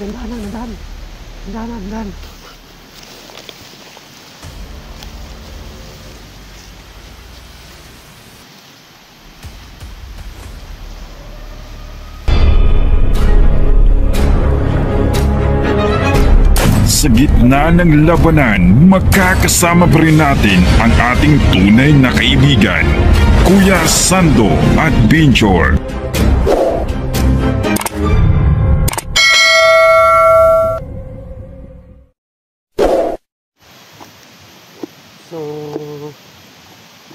Dandan. Sa gitna ng labanan, magkakasama pa rin natin ang ating tunay na kaibigan, Kuya Sando Adventure. So,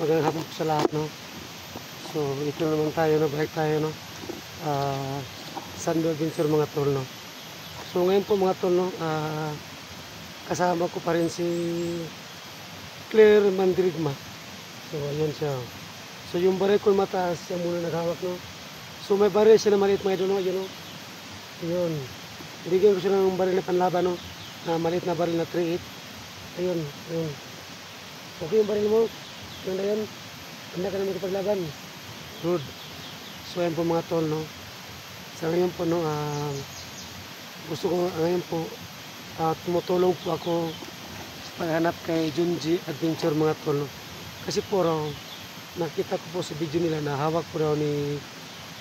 magandang hapon po sa lahat, no? So, ito naman tayo, no? Balik tayo, no? Sando Adventure, mga tol, no? So, ngayon po, mga tol, no? Kasama ko pa rin si Claire Mandirigma. So, ayan siya. So, yung baril ko mataas, siya muna naghawak, no? So, may baril siya na maliit, mga idol, no? Ayan, no? Ayun. Bigyan ko siya ng baril na panlaban, no? Na maliit na baril na 3.8. Ayun, ayun. Okay yung baril mo. Ganda yan. Handa ka na magpaglaban. Good. So, ayan po, mga tol, no? Sa ngayon po, no? Gusto ko ngayon po tumutulong po ako sa paghanap kay Junji Adventure, mga tol, no? Kasi po raw nakita ko po sa video nila na hawak po raw ni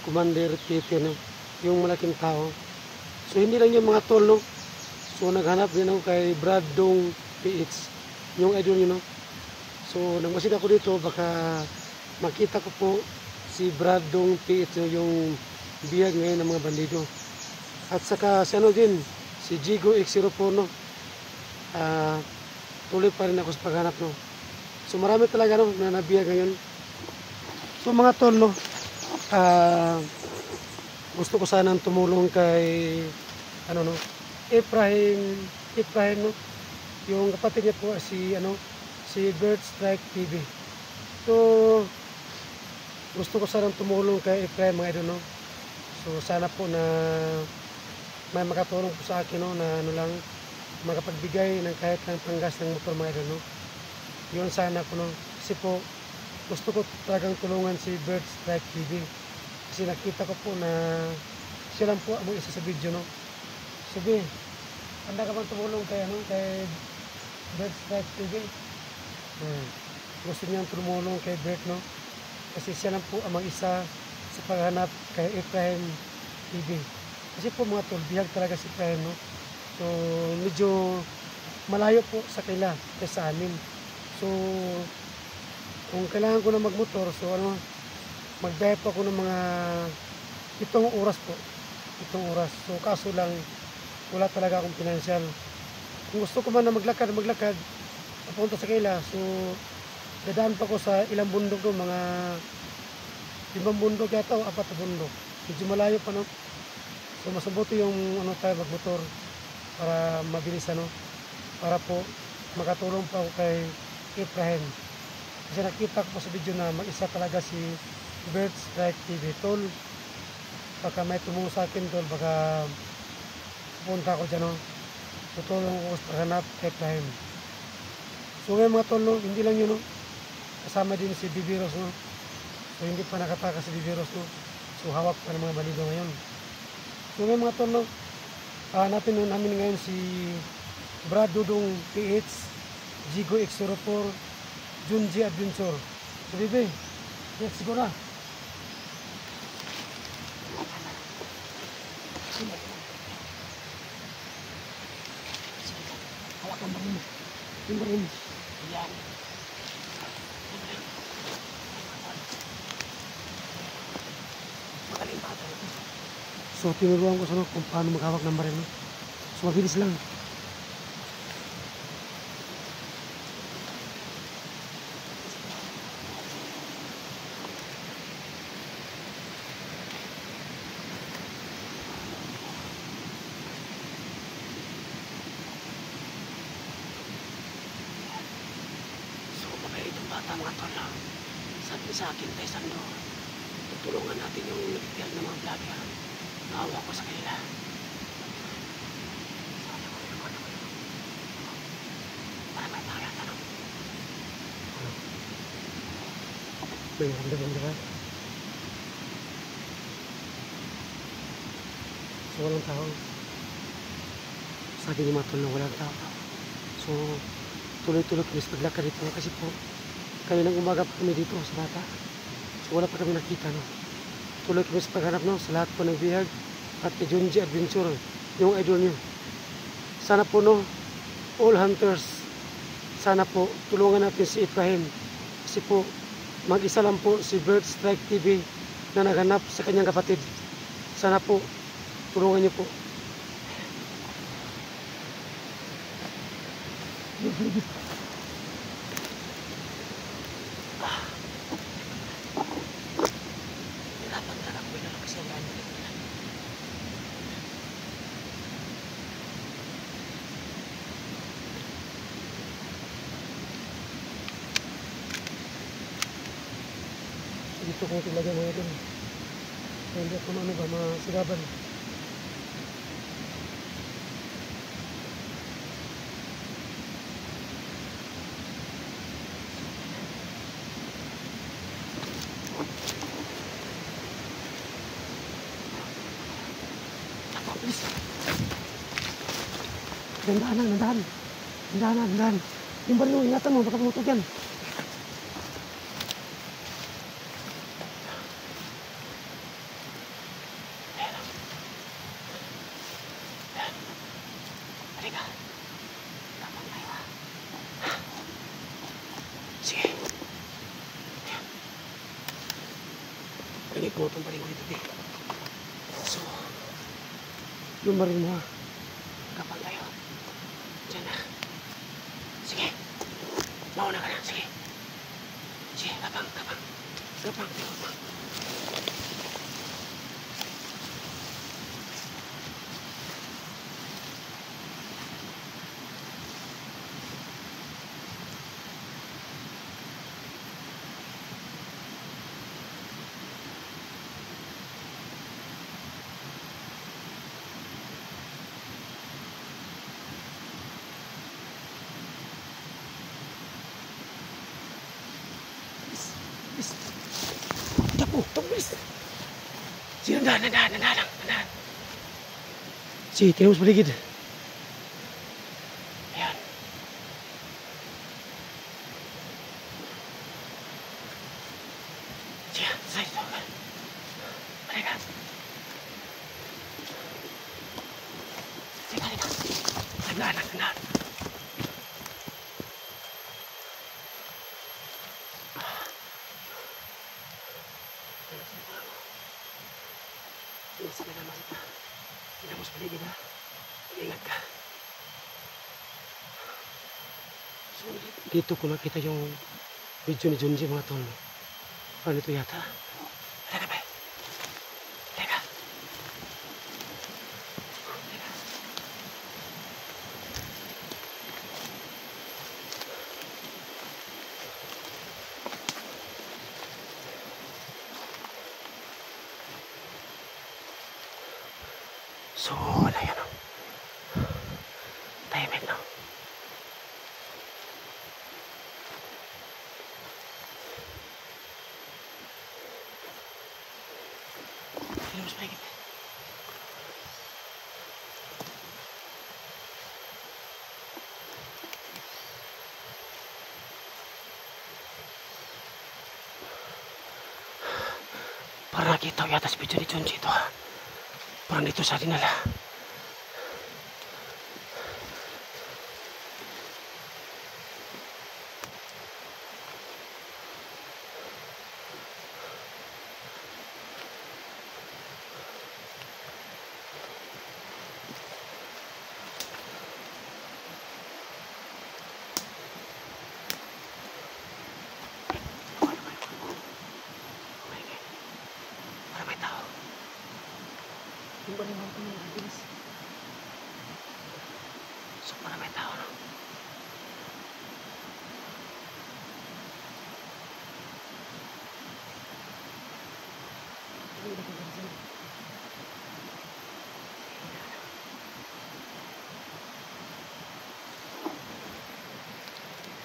Commander Pepe, no? Yung malaking tao. So hindi lang yung mga tol, no? So naghanap din ako kay Bradong PH, yung idol nyo, no? So nagmasid ako dito, baka makita ko po si Bradong PH, yung biyag ngayon ng mga bandido. At saka si ano din, si Jigo X04, no? Tuloy pa rin ako sa paghanap, no? So marami talaga, no, na nabiyag ngayon. So mga tol, no? Gusto ko sanang tumulong kay ano, no? Efraim, no? Yung kapatid niya po si Bird Strike TV. So gusto ko sanang tumulong kay Efraim, mga idol, no? So sana po na may makatulong po sa akin, no, na ano lang, makapagbigay ng kahit ng panggas ng motor, mga idol, no? Yun sana po, no? Kasi po gusto ko talagang tulungan si Bird Strike TV. Kasi nakita ko po na siya lang po ang isa sa video, no? Sabi, handa ka bang tumulong kay Bird Strike TV? Gusto niyang tumulong kay Bird, no? Kasi siya lang po ang isa sa paghanap kay Efraim TV. Kasi po, mga tol, bihag talaga si Efraim, no? So medyo malayo po sa kanila kaysa sa amin. So kung kailangan ko na magmotor, so magbayad po ako ng mga 7 oras po. 7 oras. So kaso lang, wala talaga akong financial. Kung gusto ko man na maglakad papunta sa kanila, so dadaan pa ko sa ilang bundok, no? Mga 5 bundok yata o 4 bundok. Medyo malayo pa, no? So mas mabuti yung tayo magmotor para mabilis, para po makatulong pa ako kay Efraim. Kasi nakita ko po sa video na mag-isa talaga si Bird Strike TV. Tol, baka may tumulong sa akin, tol, baka pupunta ako dyan, no? Tutulong ko sa paghanap kay Efraim. So ngayon, mga tol, no, hindi lang yun, no? Kasama din si Bibiros, no? So hindi pa nakatakas si Bibiros, no? So hawak pa ng mga balido ngayon. So ngayon, mga tol, no, hanapin namin ngayon si Brad Dudong PH, Jigo X04, Junji Adventure. So bibi, let's go na. Hawakan mo rin. Yung rin. Yan. Magaling pa ito. So tinuruan ko sa kung paano maghawak ng baril, no? So mabilis lang. So mabait yung bata, mga tol, no? Sabi sa akin, kay Sando, tutulungan natin yung nabibiyag ng mga vlogger. Naawa ko sa kanila. Para may pakayata, no? May ramdaman ka ba? So walang tao. sabi ni mga tol na walang tao. So, tuloy-tuloy kami sa paglakad dito kasi po kanina ng umaga pa kami dito sa bata. So, wala pa kami nakita, no. Tuloy kami sa paghanap, no, sa lahat po ng bihag at kay Junji Adventure, yung idol nyo. Sana po, no, all hunters, sana po tulungan natin si Ibrahim kasi po mag-isa lang po si Bird Strike TV na naghanap sa kanyang kapatid. Sana po tulungan niyo po. Dito kong tilagay mga ito. Hindi ako ano ba, mga sigaban. Dandahan. Yung baril mo, ingatan mo, baka pumutog yan. Halika. Tapang tayo, ha. Sige. Pagigit mo itong baril ko dito, di. So, yung baril mo, ha. Kapag tayo. Diyan na. Sige. Mauna ka na. Sige. Sige, kapang. Takbo, bilis. Sige, nandahan. Sige, tingnan mo sa paligid. Ayan. Sige, sa ito. Halika. Sige, halika. Nandahan. Sige naman. Tingnan mo sa paligid, ha. Ingat ka. So, dito ko nakita yung video ni Junji, mga tol. Paano ito yata? Halika ba? Halika. So, wala yan, no? Tahimik, no? Tingnan mo sa paligid. Parang nakita ko yata sa video ni Junji ito, ha? Parang dito sa dinala. Para may tao. Yung ba naman ito yung mabilis? So, para may tao, no?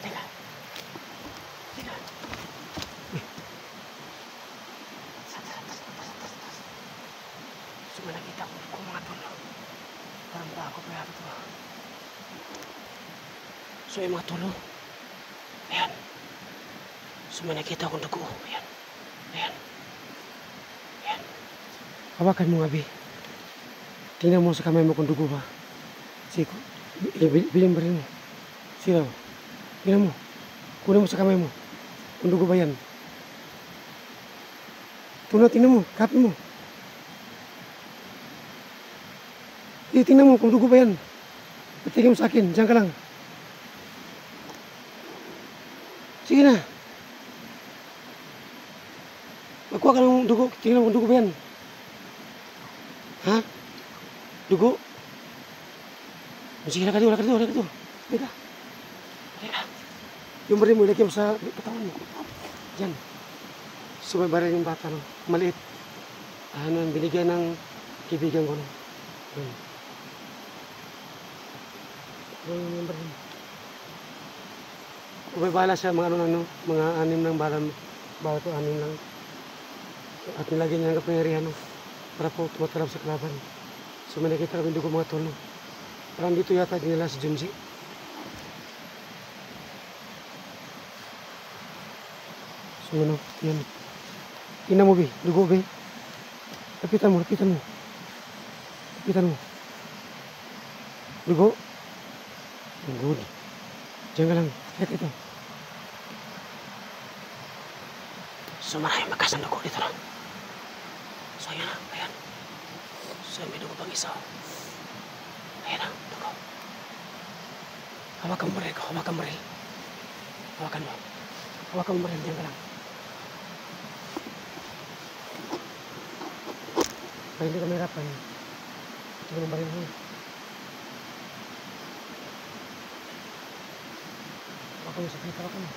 Teka. So, nakita ko mga tulo. Parang bako pa yata ito. So yung mga tulo. Ayan. So may nakita akong dugo. Ayan. Ayan. Ayan. Hawakan mo, Abi. Tingnan mo sa kamay mo kung dugo ba. Sige, bilhin ba rin mo? Sige, tingnan mo. Kunin mo sa kamay mo. Kung dugo ba yan? Tuna, tingnan mo. Kapin mo. Tingnan mo kung dugo ba yan. Patingin mo sa akin. Diyan ka lang. Sige na. Magkuha ka ng dugo. Tingnan mo kung dugo ba yan. Ha? Dugo? Sige, lakad dito. Halika. Yung baril mo, ilagay mo sa katawan mo. Diyan. So may baril yung bata, no? Maliit. Binigyan ng kaibigan ko, no? Yung baril mo. Kung may bala siya, mga mga 6 ng bala to 6 lang. At nilagyan niya ng kapangyarihan, no? Para po tumatalab sa kalaban. So may nakita kami dugo mga tol, no? Parang dito yata nila si Junji. So yan, yan. Tingnan mo, Bi. Dugo, Bi. Lapitan mo. Dugo. Good. Diyan ka lang. Lihat ito. So maraming makas ng dugo dito, no? So yan na. Ayan. So may dugo pang isa. Ayan na. Dugo. Hawakan mo rin ko. Hawakan mo. Hawakan mo rin. Diyan ka lang. Para hindi ka mahirapan. Ito yung baril mo. Hawakan mo sa kita. Hawakan mo.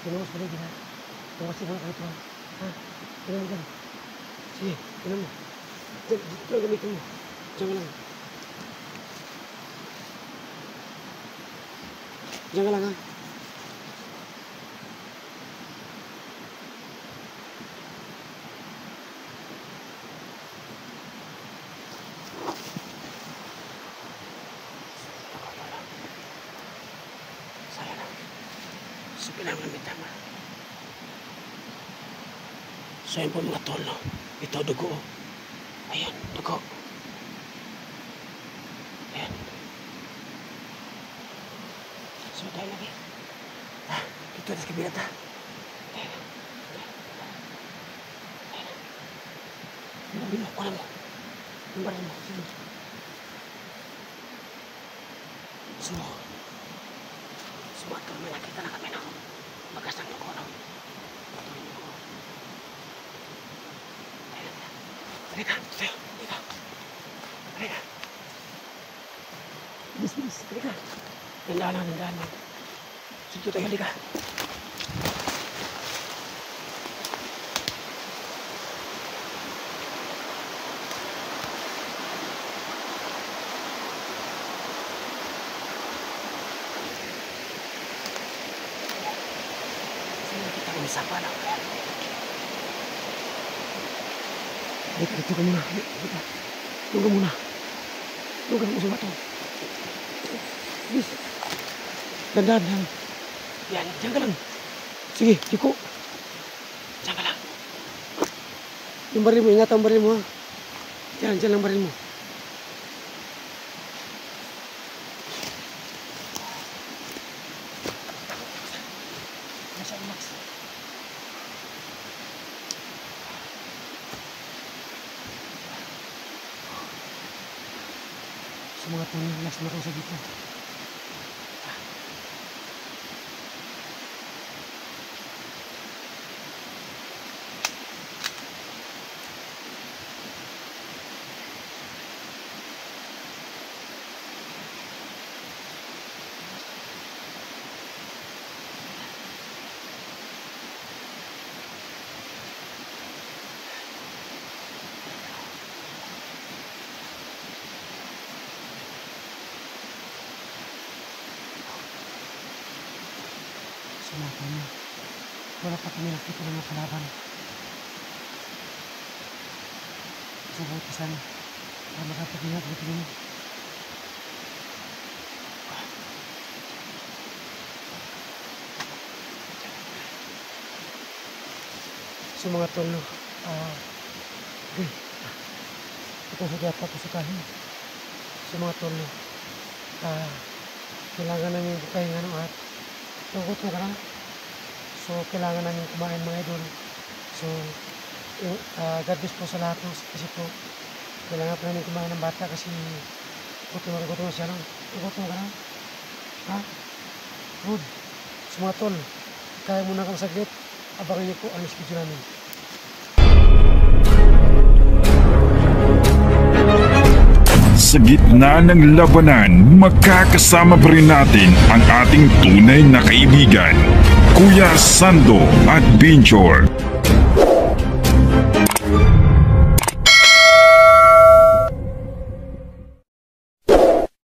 Tinungas mo rin. Tungasin mo na ito. Ha? Tingnan mo dyan. Sige. Tingnan mo. Dito lang gamitin mo. Diyan ka lang. Diyan ka lang, ha? So, kailangan may tama. So, yun po mga tol, no? Ito, dugo. Ayan, dugo. Ayan. So, tayo lagi. Dito na sa kabilat, ha? Ayan. Ayan. Kuha mo. Yung baril mo. Sige. So, mga tol, may nakita na kami, no? Bagas ng dugo, no? Halika, tayo, halika. Halika. Bilis, halika. Tandaan lang. Sige tayo, halika. Kita kami sapa lang. Dito ka muna. Tunggu muna. Tunggu mo sa bato. Bis. Dandan. Yan, diyan ka lang. Sige, Tiko. Diyan ka lang. Yung baril mo, ingatan ang baril mo, ha? Diyan lang baril mo. Nasa relax. So mga tol, last na ko sa dito. Sumata niya. Wala pa kami nakita ng mga kalaban. Subuti sana. Para makapaghingat dito niyo. So mga tol, no, okay, ito sa dapat ko sa kahin. So mga tol, no, kailangan namin bukayin ano at tugot mo ka na. So kailangan namin kumain mga idol. So God bless po sa lahat, no, kasi po kailangan po namin kumain ng bata kasi gutom na siya, no. Gutom ka na. Ha? Good. So mga tol, kaya muna kang saglit. Abangan niyo po ang video namin. Sa gitna ng labanan, magkakasama pa rin natin ang ating tunay na kaibigan, Kuya Sando at Binchor.